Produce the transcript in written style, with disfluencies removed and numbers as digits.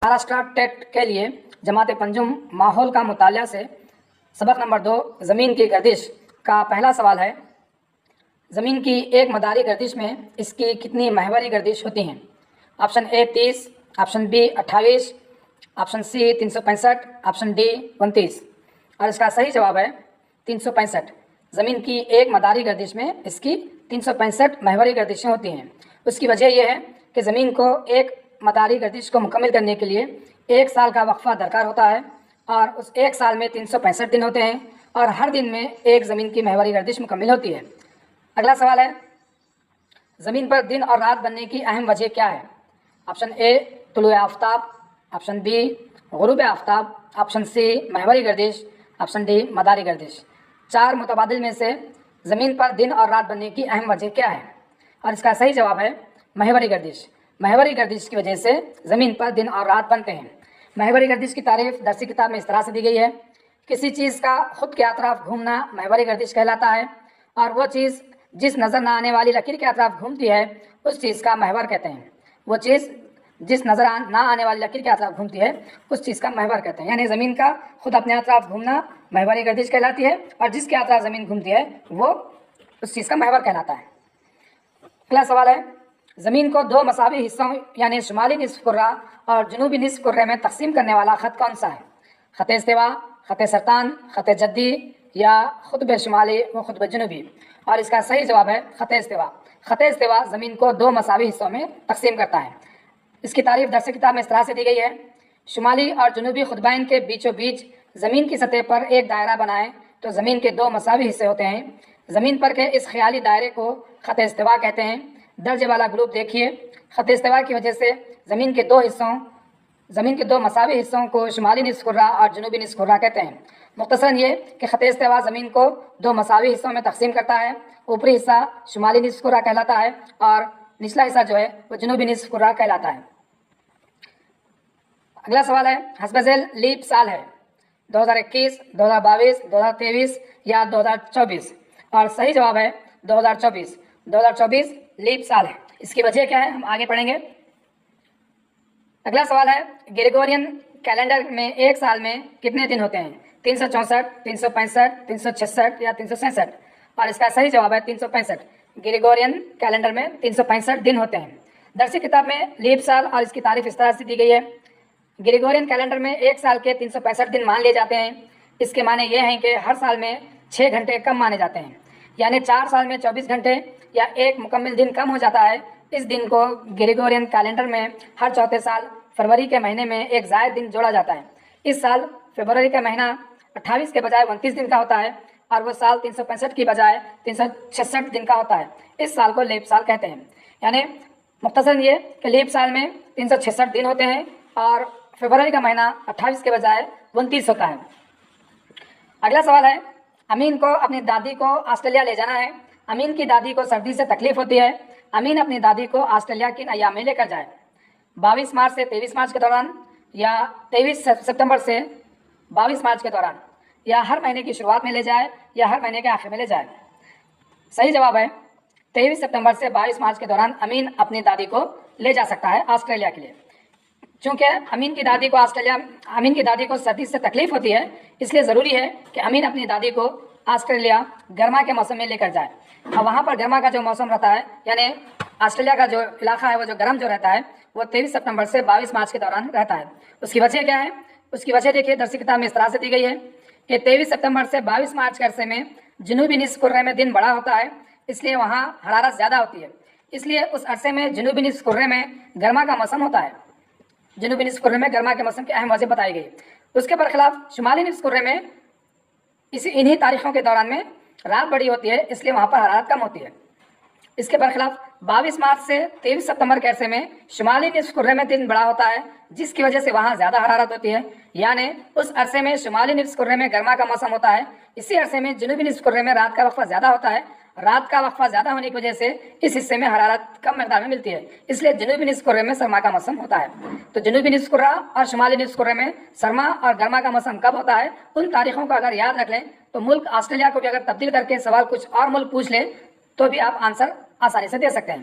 Maharashtra TET کے لیے جماعت پنجم ماحول کا مطالعہ سے سبق نمبر 2 زمین کی گردش کا پہلا سوال ہے۔ زمین کی ایک مداری گردش میں اس کی کتنی محوری گردش ہوتی ہیں؟ Option A 30، option B 28، option C 365، option D 29، اور اس کا صحیح جواب ہے 365۔ زمین کی ایک مداری گردش میں اس کی 365 محوری گردشیں ہوتی ہیں۔ اس کی وجہ یہ ہے کہ زمین کو ایک مداری گردش کو مکمل کرنے کے لیے 1 سال کا وقفہ درکار ہوتا ہے، اور اس 1 سال میں 365 دن ہوتے ہیں، اور ہر دن میں ایک زمین کی محوری گردش مکمل ہوتی ہے۔ اگلا سوال ہے، زمین پر دن اور رات بننے کی اہم وجہ کیا ہے؟ آپشن اے طلوع آفتاب، آپشن بی غروب آفتاب، آپشن سی محوری گردش، آپشن ڈی مداری گردش۔ 4 متبادل میں سے زمین پر دن اور رات بننے کی اہم وجہ کیا ہے؟ اور اس کا صحیح جواب ہے محوری گردش۔ محوری گردش کی وجہ سے زمین پر دن اور رات بنتے ہیں۔ محوری گردش کی تعریف درسی کتاب میں اس طرح سے دی گئی ہے، کسی چیز کا خود کے اطراف گھومنا محوری گردش کہلاتا ہے، اور وہ چیز جس نظر نہ آنے والی لکیر کے اطراف گھومتی ہے اس چیز کا محور کہتے ہیں۔ وہ چیز جس نظر نہ آنے والی لکیر کے اطراف گھومتی ہے اس چیز کا محور کہتے ہیں، یعنی زمین کا خود اپنے اطراف گھومنا محوری گردش کہلاتی ہے، اور جس کے اطراف زمین گھومتی ہے وہ اس چیز کا محور کہلاتا ہے۔ اگلا سوال ہے، زمین کو 2 مساوی حصوں یعنی شمالی نصف کرہ اور جنوبی نصف کرہ میں تقسیم کرنے والا خط کون سا ہے؟ خط استوا، خط سرطان، خط جدی، یا قطب شمالی و قطب جنوبی؟ اور اس کا صحیح جواب ہے خط استوا۔ خط استوا زمین کو 2 مساوی حصوں میں تقسیم کرتا ہے۔ اس کی تعریف درس کتاب میں اس طرح سے دی گئی ہے، شمالی اور جنوبی قطبین کے بیچوں بیچ زمین کی سطح پر ایک دائرہ بنائیں تو زمین کے 2 مساوی حصے ہوتے ہیں۔ زمین پر کے اس خیالی دائرے کو خط استوا کہتے ہیں۔ درجے والا گروپ دیکھیے، خط استوا کی وجہ سے زمین کے 2 مساوی حصوں کو شمالی نصف کرہ اور جنوبی نصف کرہ کہتے ہیں۔ مختصراً یہ کہ خط استوا زمین کو 2 مساوی حصوں میں تقسیم کرتا ہے۔ اوپری حصہ شمالی نصف کرہ کہلاتا ہے اور نچلا حصہ جو ہے وہ جنوبی نصف کرہ کہلاتا ہے۔ اگلا سوال ہے، حسب ذیل لیپ سال ہے 2021، 2022، 2023 یا 2024؟ اور صحیح جواب ہے 2024۔ 2024 لیپ سال ہے۔ اس کی وجہ کیا ہے ہم آگے پڑھیں گے۔ اگلا سوال ہے، گریگورین کیلنڈر میں ایک سال میں کتنے دن ہوتے ہیں؟ 364، 365، 366 یا 367؟ اور اس کا صحیح جواب ہے 365۔ گریگورین کیلنڈر میں 365 دن ہوتے ہیں۔ درسی کتاب میں لیپ سال اور اس کی تعریف اس طرح سے دی گئی ہے، گریگورین کیلنڈر میں ایک سال کے 365 دن مان لیے جاتے ہیں۔ اس کے معنی یہ ہیں کہ ہر سال میں 6 گھنٹے کم مانے جاتے ہیں، یعنی 4 سال میں 24 گھنٹے یا ایک مکمل دن کم ہو جاتا ہے۔ اس دن کو گریگورین کیلنڈر میں ہر چوتھے سال فروری کے مہینے میں ایک زائد دن جوڑا جاتا ہے۔ اس سال فروری کا مہینہ 28 کے بجائے 29 دن کا ہوتا ہے، اور وہ سال 365 کی بجائے 366 دن کا ہوتا ہے۔ اس سال کو لیپ سال کہتے ہیں۔ یعنی مختصراً یہ کہ لیپ سال میں 366 دن ہوتے ہیں اور فروری کا مہینہ 28 کے بجائے 29 ہوتا ہے۔ اگلا سوال ہے، امین کو اپنی دادی کو آسٹریلیا لے جانا ہے۔ امین کی دادی کو سردی سے تکلیف ہوتی ہے۔ امین اپنی دادی کو آسٹریلیا کن ایام میں لے کر جائے؟ 22 مارچ سے 23 مارچ کے دوران، یا 23 ستمبر سے 22 مارچ کے دوران، یا ہر مہینے کی شروعات میں لے جائے یا ہر مہینے کے آخر میں لے جائے؟ صحیح جواب ہے 23 ستمبر سے 22 مارچ کے دوران امین اپنی دادی کو لے جا سکتا ہے آسٹریلیا کے لیے۔ چونکہ امین کی دادی کو سردی سے تکلیف ہوتی ہے، اس لیے ضروری ہے کہ امین اپنی دادی کو آسٹریلیا گرما کے موسم میں لے کر جائے، اور وہاں پر گرما کا جو موسم رہتا ہے، یعنی آسٹریلیا کا جو علاقہ ہے وہ جو گرم جو رہتا ہے وہ 23 ستمبر سے 22 مارچ کے دوران رہتا ہے۔ اس کی وجہ کیا ہے؟ اس کی وجہ دیکھیے درسی کتاب میں اس طرح سے دی گئی ہے کہ 23 ستمبر سے 22 مارچ کے عرصے میں جنوبی نصف کرہ میں دن بڑا ہوتا ہے، اس لیے وہاں حرارت زیادہ ہوتی ہے، اس لیے اس عرصے میں جنوبی نصف کرہ میں گرما کا موسم ہوتا ہے۔ جنوبی نصف کرہ میں گرما کے موسم کی اہم وجہ بتائی گئی۔ اس کے برخلاف شمالی نصف کرہ میں انہی تاریخوں کے دوران میں رات بڑی ہوتی ہے، اس لیے وہاں پر حرارت کم ہوتی ہے۔ اس کے برخلاف 22 مارچ سے 23 ستمبر کے عرصے میں شمالی نصف کرہ میں دن بڑا ہوتا ہے، جس کی وجہ سے وہاں زیادہ حرارت ہوتی ہے، یعنی اس عرصے میں شمالی نصف کرہ میں گرما کا موسم ہوتا ہے، اسی عرصے میں جنوبی نصف کرہ میں رات کا وقفہ زیادہ ہوتا ہے۔ رات کا وقفہ زیادہ ہونے کی وجہ سے اس حصے میں حرارت کم مقدار میں ملتی ہے، اس لیے جنوبی نصف کرہ میں سرما کا موسم ہوتا ہے۔ تو جنوبی نصف کرہ اور شمالی نصف کرہ میں سرما اور گرما کا موسم کب ہوتا ہے، ان تاریخوں کو اگر یاد رکھ لیں تو ملک آسٹریلیا کو بھی اگر تبدیل کر کے سوال کچھ اور ملک پوچھ لے تو بھی آپ آنسر آسانی سے دے سکتے ہیں۔